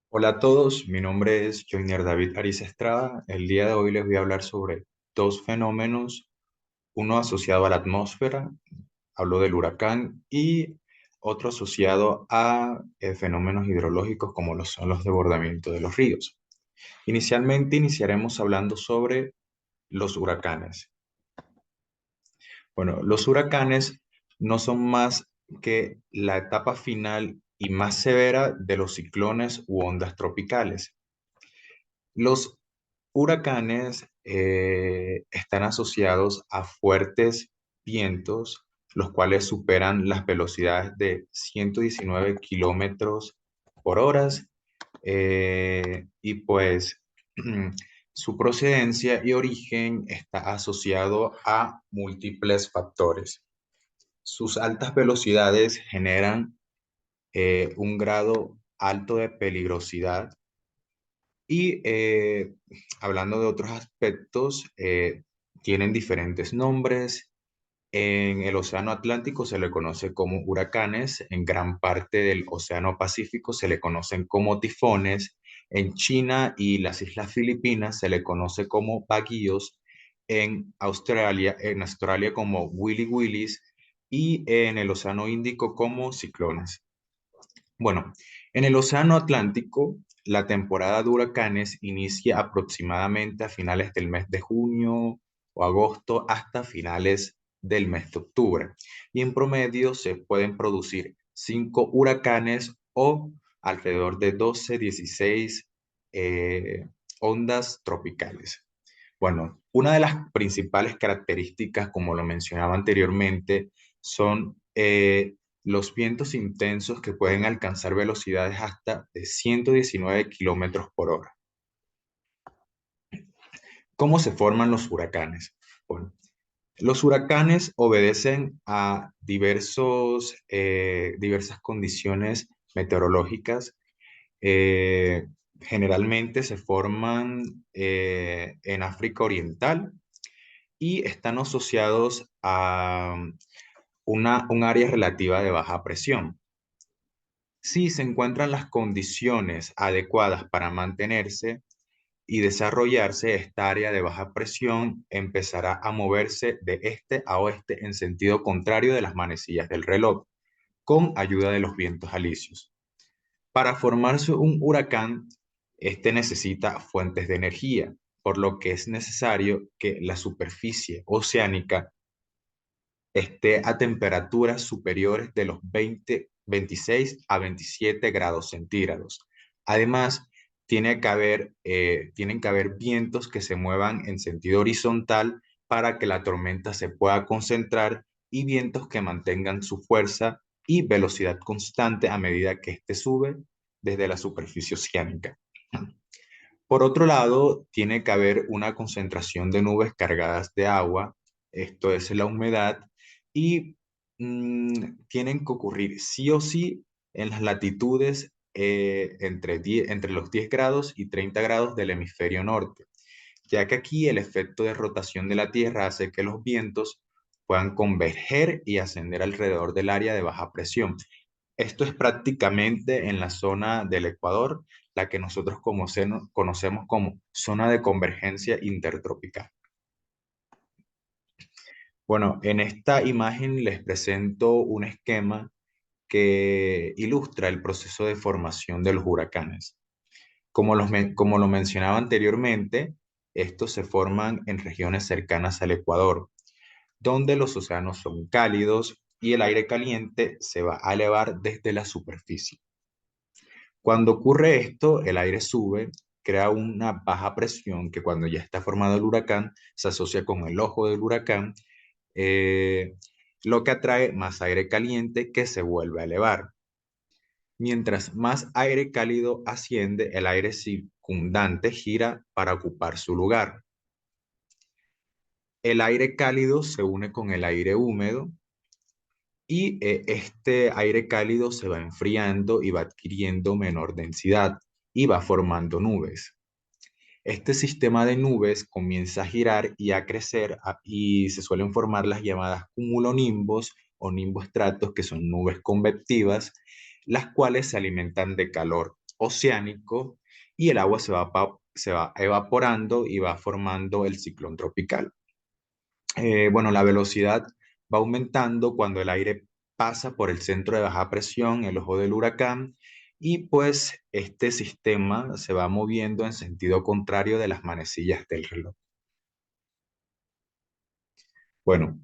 Hola a todos, mi nombre es Joiner David Ariza Estrada. El día de hoy les voy a hablar sobre dos fenómenos, uno asociado a la atmósfera, hablo del huracán, y otro asociado a fenómenos hidrológicos como lo son los desbordamientos de los ríos. Inicialmente iniciaremos hablando sobre los huracanes. Bueno, los huracanes no son más que la etapa final y más severa de los ciclones u ondas tropicales. Los huracanes están asociados a fuertes vientos, los cuales superan las velocidades de 119 kilómetros por hora, y pues su procedencia y origen está asociado a múltiples factores. Sus altas velocidades generan un grado alto de peligrosidad y hablando de otros aspectos, tienen diferentes nombres. En el Océano Atlántico se le conoce como huracanes, en gran parte del Océano Pacífico se le conocen como tifones, en China y las Islas Filipinas se le conoce como baguíos, en Australia como Willy Willys y en el Océano Índico como ciclones. Bueno, en el Océano Atlántico, la temporada de huracanes inicia aproximadamente a finales del mes de junio o agosto hasta finales del mes de octubre. Y en promedio se pueden producir 5 huracanes o alrededor de 12, 16 ondas tropicales. Bueno, una de las principales características, como lo mencionaba anteriormente, son los vientos intensos que pueden alcanzar velocidades hasta de 119 kilómetros por hora. ¿Cómo se forman los huracanes? Bueno, los huracanes obedecen a diversas condiciones meteorológicas. eh, Generalmente se forman en África Oriental y están asociados a un área relativa de baja presión. Si se encuentran las condiciones adecuadas para mantenerse y desarrollarse, esta área de baja presión empezará a moverse de este a oeste en sentido contrario de las manecillas del reloj, con ayuda de los vientos alisios. Para formarse un huracán, este necesita fuentes de energía, por lo que es necesario que la superficie oceánica esté a temperaturas superiores de los 26 a 27 grados centígrados. Además, tienen que haber vientos que se muevan en sentido horizontal para que la tormenta se pueda concentrar y vientos que mantengan su fuerza y velocidad constante a medida que éste sube desde la superficie oceánica. Por otro lado, tiene que haber una concentración de nubes cargadas de agua, esto es la humedad, y tienen que ocurrir sí o sí en las latitudes entre los 10 grados y 30 grados del hemisferio norte, ya que aquí el efecto de rotación de la Tierra hace que los vientos puedan converger y ascender alrededor del área de baja presión. Esto es prácticamente en la zona del Ecuador, la que nosotros conocemos como zona de convergencia intertropical. Bueno, en esta imagen les presento un esquema que ilustra el proceso de formación de los huracanes. Como lo mencionaba anteriormente, estos se forman en regiones cercanas al Ecuador, donde los océanos son cálidos y el aire caliente se va a elevar desde la superficie. Cuando ocurre esto, el aire sube, crea una baja presión que cuando ya está formado el huracán se asocia con el ojo del huracán, eh, lo que atrae más aire caliente que se vuelve a elevar. Mientras más aire cálido asciende, el aire circundante gira para ocupar su lugar. El aire cálido se une con el aire húmedo y este aire cálido se va enfriando y va adquiriendo menor densidad y va formando nubes. Este sistema de nubes comienza a girar y a crecer y se suelen formar las llamadas cumulonimbos o nimboestratos, que son nubes convectivas, las cuales se alimentan de calor oceánico y el agua se va evaporando y va formando el ciclón tropical. Bueno, la velocidad va aumentando cuando el aire pasa por el centro de baja presión, el ojo del huracán, y pues este sistema se va moviendo en sentido contrario de las manecillas del reloj. Bueno,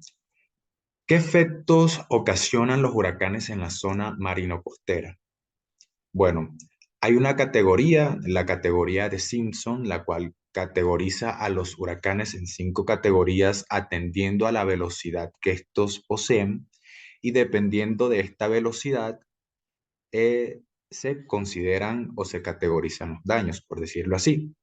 ¿qué efectos ocasionan los huracanes en la zona marino-costera? Bueno, hay una categoría, la categoría de Simpson, la cual categoriza a los huracanes en 5 categorías atendiendo a la velocidad que estos poseen y dependiendo de esta velocidad se consideran o se categorizan los daños, por decirlo así.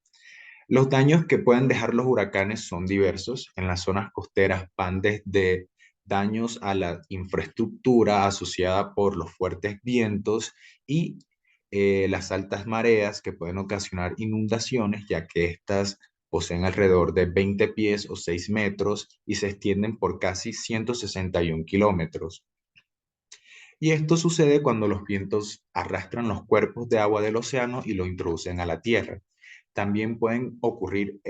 Los daños que pueden dejar los huracanes son diversos. En las zonas costeras van desde daños a la infraestructura asociada por los fuertes vientos y las altas mareas que pueden ocasionar inundaciones, ya que estas poseen alrededor de 20 pies o 6 metros y se extienden por casi 161 kilómetros. Y esto sucede cuando los vientos arrastran los cuerpos de agua del océano y lo introducen a la tierra. También pueden ocurrir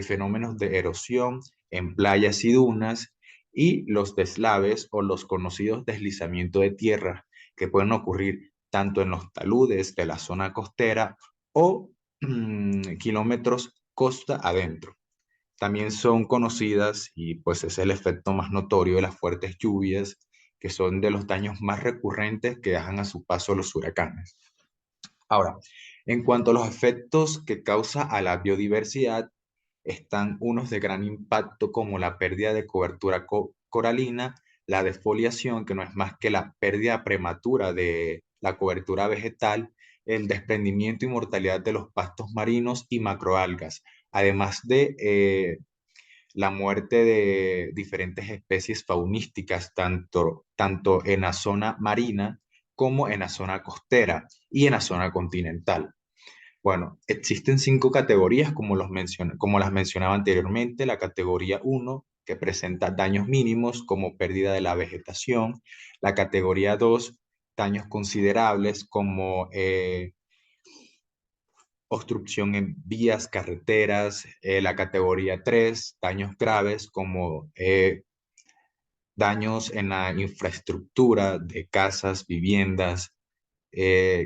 fenómenos de erosión en playas y dunas y los deslaves o los conocidos deslizamientos de tierra que pueden ocurrir tanto en los taludes de la zona costera o kilómetros costa adentro. También son conocidas, y pues es el efecto más notorio de las fuertes lluvias, que son de los daños más recurrentes que dejan a su paso los huracanes. Ahora, en cuanto a los efectos que causa a la biodiversidad, están unos de gran impacto como la pérdida de cobertura coralina, la defoliación, que no es más que la pérdida prematura de la cobertura vegetal, el desprendimiento y mortalidad de los pastos marinos y macroalgas, además de la muerte de diferentes especies faunísticas, tanto en la zona marina como en la zona costera y en la zona continental. Bueno, existen 5 categorías, como las mencionaba anteriormente. La categoría 1, que presenta daños mínimos como pérdida de la vegetación. La categoría 2, daños considerables como obstrucción en vías, carreteras. La categoría 3, daños graves como daños en la infraestructura de casas, viviendas.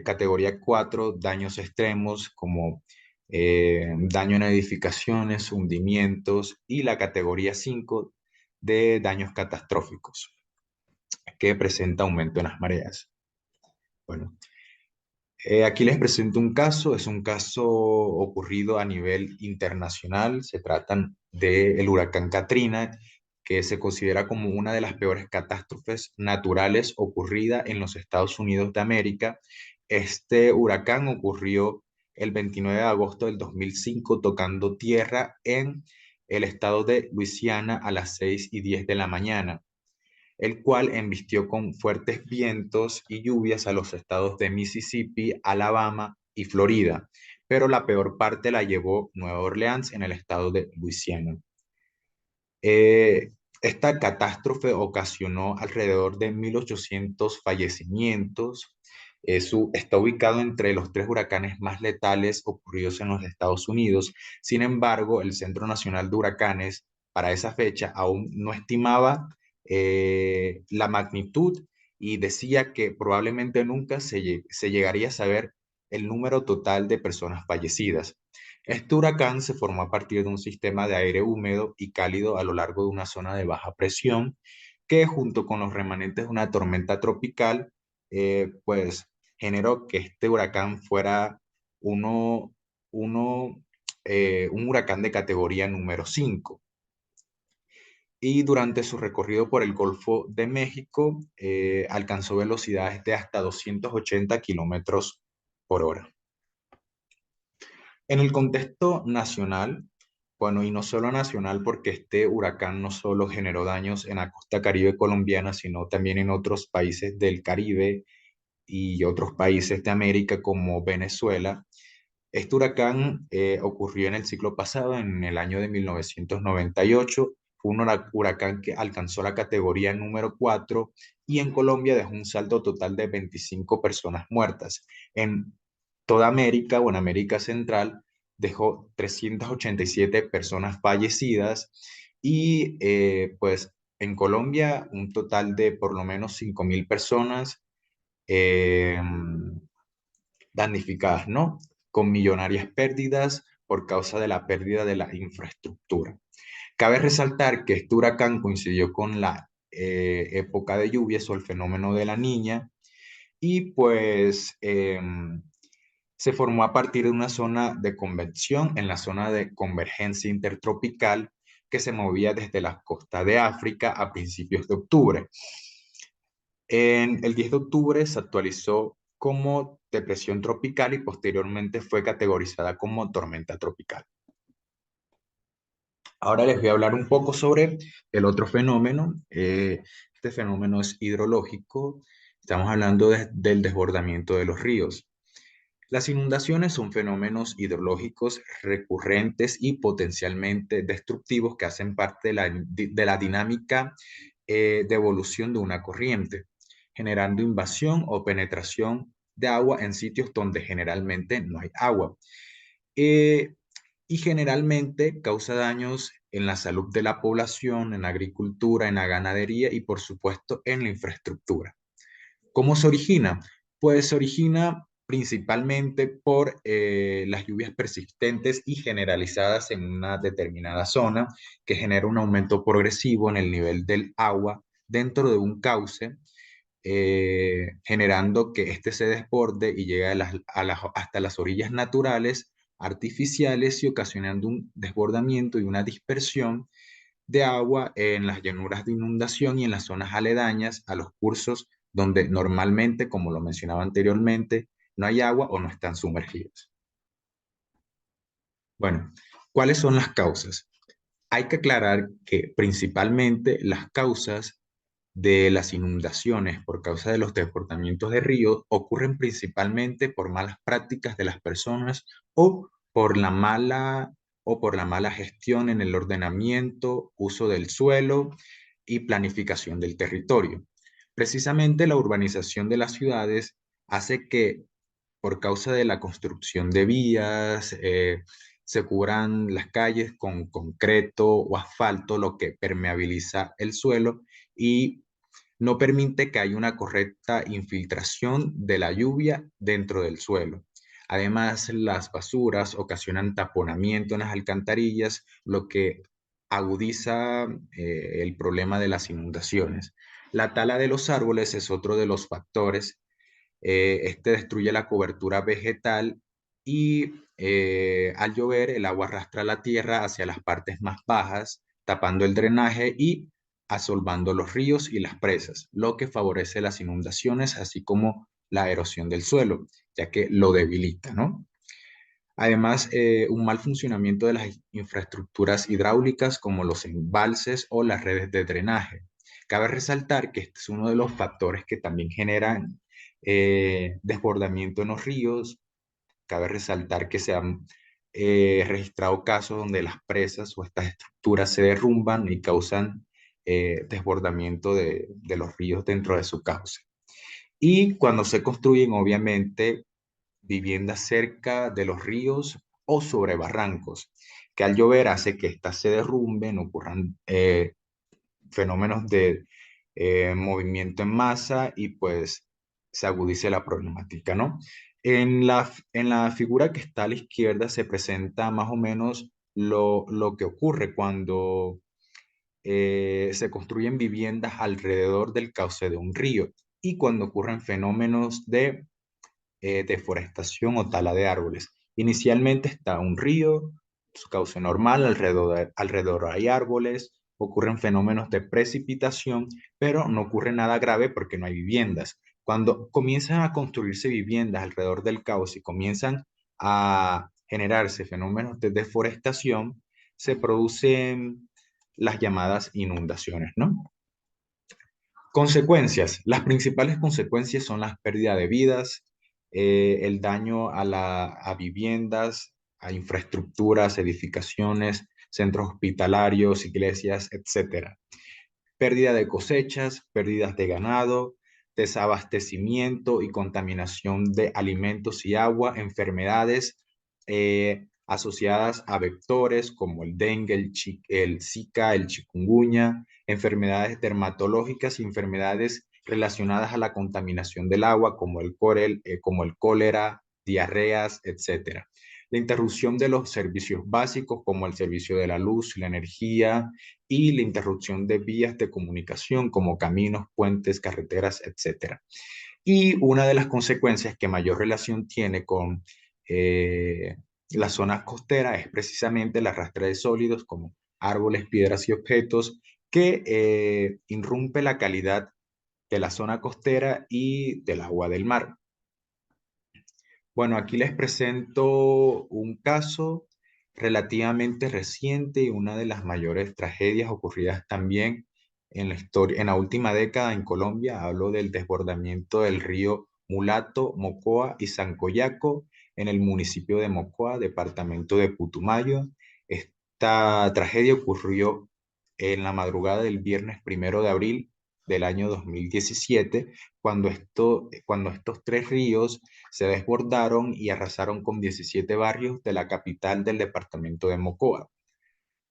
Categoría 4, daños extremos como daño en edificaciones, hundimientos. Y la categoría 5 de daños catastróficos, que presenta aumento en las mareas. Bueno, aquí les presento un caso, es un caso ocurrido a nivel internacional. Se trata del huracán Katrina, que se considera como una de las peores catástrofes naturales ocurrida en los Estados Unidos de América. Este huracán ocurrió el 29 de agosto del 2005, tocando tierra en el estado de Luisiana a las 6:10 de la mañana, el cual embistió con fuertes vientos y lluvias a los estados de Mississippi, Alabama y Florida, pero la peor parte la llevó Nueva Orleans en el estado de Luisiana. Esta catástrofe ocasionó alrededor de 1.800 fallecimientos. Está ubicado entre los 3 huracanes más letales ocurridos en los Estados Unidos. Sin embargo, el Centro Nacional de Huracanes para esa fecha aún no estimaba la magnitud y decía que probablemente nunca se llegaría a saber el número total de personas fallecidas. Este huracán se formó a partir de un sistema de aire húmedo y cálido a lo largo de una zona de baja presión que, junto con los remanentes de una tormenta tropical, pues generó que este huracán fuera uno, uno, un huracán de categoría número 5. Y durante su recorrido por el Golfo de México alcanzó velocidades de hasta 280 kilómetros por hora. En el contexto nacional, bueno, y no solo nacional, porque este huracán no solo generó daños en la costa caribe colombiana, sino también en otros países del Caribe y otros países de América como Venezuela. Este huracán ocurrió en el siglo pasado, en el año de 1998. Fue un huracán que alcanzó la categoría número 4 y en Colombia dejó un saldo total de 25 personas muertas. En toda América o en América Central dejó 387 personas fallecidas y pues en Colombia un total de por lo menos 5.000 personas eh, damnificadas, ¿no? Con millonarias pérdidas por causa de la pérdida de la infraestructura. Cabe resaltar que este huracán coincidió con la época de lluvias o el fenómeno de la Niña y pues se formó a partir de una zona de convección en la zona de convergencia intertropical que se movía desde las costas de África a principios de octubre. En el 10 de octubre se actualizó como depresión tropical y posteriormente fue categorizada como tormenta tropical. Ahora les voy a hablar un poco sobre el otro fenómeno. Este fenómeno es hidrológico. Estamos hablando del desbordamiento de los ríos. Las inundaciones son fenómenos hidrológicos recurrentes y potencialmente destructivos que hacen parte de la dinámica de evolución de una corriente, generando invasión o penetración de agua en sitios donde generalmente no hay agua. Eh, y generalmente causa daños en la salud de la población, en la agricultura, en la ganadería y por supuesto en la infraestructura. ¿Cómo se origina? Pues se origina principalmente por las lluvias persistentes y generalizadas en una determinada zona que genera un aumento progresivo en el nivel del agua dentro de un cauce, generando que éste se desborde y llegue hasta las orillas naturales, artificiales y ocasionando un desbordamiento y una dispersión de agua en las llanuras de inundación y en las zonas aledañas a los cursos donde normalmente, como lo mencionaba anteriormente, no hay agua o no están sumergidos. Bueno, ¿cuáles son las causas? Hay que aclarar que principalmente las causas de las inundaciones por causa de los desbordamientos de ríos ocurren principalmente por malas prácticas de las personas o por la mala gestión en el ordenamiento, uso del suelo y planificación del territorio. Precisamente la urbanización de las ciudades hace que por causa de la construcción de vías, se cubran las calles con concreto o asfalto, lo que permeabiliza el suelo y no permite que haya una correcta infiltración de la lluvia dentro del suelo. Además, las basuras ocasionan taponamiento en las alcantarillas, lo que agudiza el problema de las inundaciones. La tala de los árboles es otro de los factores. Este destruye la cobertura vegetal y al llover el agua arrastra la tierra hacia las partes más bajas, tapando el drenaje y asolvando los ríos y las presas, lo que favorece las inundaciones, así como la erosión del suelo, ya que lo debilita, ¿no? Además, un mal funcionamiento de las infraestructuras hidráulicas como los embalses o las redes de drenaje. Cabe resaltar que este es uno de los factores que también generan desbordamiento en los ríos. Cabe resaltar que se han registrado casos donde las presas o estas estructuras se derrumban y causan desbordamiento de los ríos dentro de su cauce. Y cuando se construyen, obviamente, viviendas cerca de los ríos o sobre barrancos, que al llover hace que éstas se derrumben, ocurran fenómenos de movimiento en masa y pues se agudice la problemática, ¿no? En la figura que está a la izquierda se presenta más o menos lo que ocurre cuando se construyen viviendas alrededor del cauce de un río y cuando ocurren fenómenos de deforestación o tala de árboles. Inicialmente está un río, su cauce normal, alrededor hay árboles, ocurren fenómenos de precipitación, pero no ocurre nada grave porque no hay viviendas. Cuando comienzan a construirse viviendas alrededor del cauce y comienzan a generarse fenómenos de deforestación, se producen las llamadas inundaciones, ¿no? Consecuencias. Las principales consecuencias son la pérdida de vidas, el daño a viviendas, a infraestructuras, edificaciones, centros hospitalarios, iglesias, etcétera. Pérdida de cosechas, pérdidas de ganado, desabastecimiento y contaminación de alimentos y agua, enfermedades asociadas a vectores como el dengue, el Zika, el chikungunya, enfermedades dermatológicas y enfermedades relacionadas a la contaminación del agua como el cólera, diarreas, etcétera. La interrupción de los servicios básicos como el servicio de la luz, la energía y la interrupción de vías de comunicación como caminos, puentes, carreteras, etcétera. Y una de las consecuencias que mayor relación tiene con eh, las zonas costeras es precisamente el arrastre de sólidos como árboles, piedras y objetos que irrumpe la calidad de la zona costera y del agua del mar. Bueno, aquí les presento un caso relativamente reciente y una de las mayores tragedias ocurridas también en la historia, en la última década en Colombia. Hablo del desbordamiento del río Mulato, Mocoa y Sancoyaco en el municipio de Mocoa, departamento de Putumayo. Esta tragedia ocurrió en la madrugada del viernes 1 de abril del año 2017, cuando estos tres ríos se desbordaron y arrasaron con 17 barrios de la capital del departamento de Mocoa.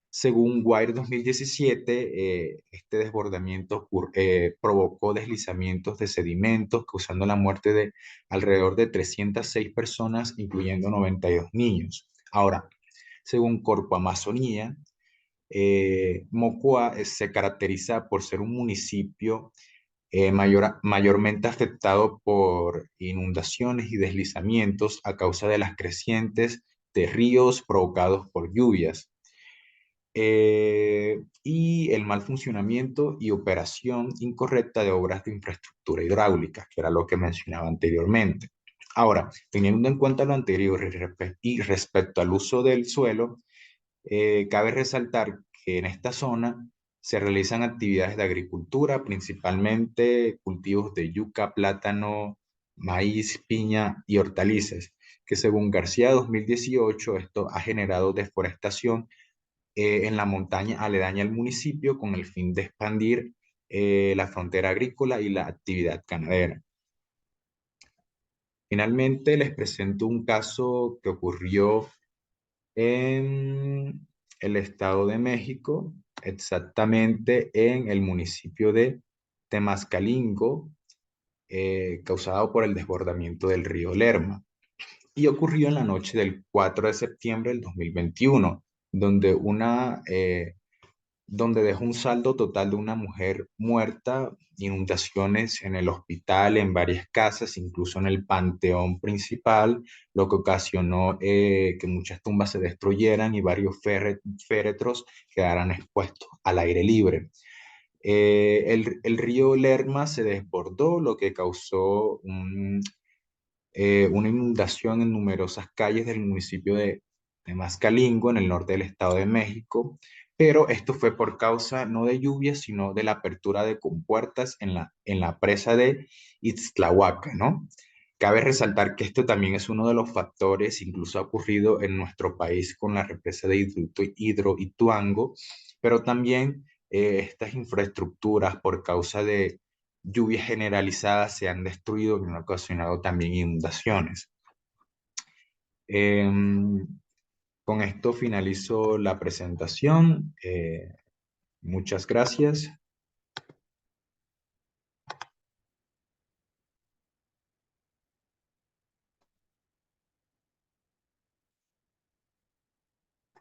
Según Wire 2017, este desbordamiento provocó deslizamientos de sedimentos, causando la muerte de alrededor de 306 personas, incluyendo 92 niños. Ahora, según Corpo Amazonía, Mocoa se caracteriza por ser un municipio mayormente afectado por inundaciones y deslizamientos a causa de las crecientes de ríos provocados por lluvias, y el mal funcionamiento y operación incorrecta de obras de infraestructura hidráulica, que era lo que mencionaba anteriormente. Ahora, teniendo en cuenta lo anterior y respecto al uso del suelo, cabe resaltar que en esta zona se realizan actividades de agricultura, principalmente cultivos de yuca, plátano, maíz, piña y hortalizas, que según García 2018 esto ha generado deforestación en la montaña aledaña al municipio con el fin de expandir la frontera agrícola y la actividad ganadera. Finalmente les presento un caso que ocurrió en el Estado de México, exactamente en el municipio de Temascalingo, causado por el desbordamiento del río Lerma. Y ocurrió en la noche del 4 de septiembre del 2021, donde donde dejó un saldo total de una mujer muerta, inundaciones en el hospital, en varias casas, incluso en el panteón principal, lo que ocasionó que muchas tumbas se destruyeran y varios féretros quedaran expuestos al aire libre. El río Lerma se desbordó, lo que causó una inundación en numerosas calles del municipio de Mascalingo, en el norte del Estado de México, pero esto fue por causa no de lluvias, sino de la apertura de compuertas en la presa de Ixtlahuaca, ¿no? Cabe resaltar que esto también es uno de los factores, incluso ha ocurrido en nuestro país con la represa de Hidroituango, pero también estas infraestructuras por causa de lluvias generalizadas se han destruido y han ocasionado también inundaciones. Em, con esto finalizo la presentación. Muchas gracias.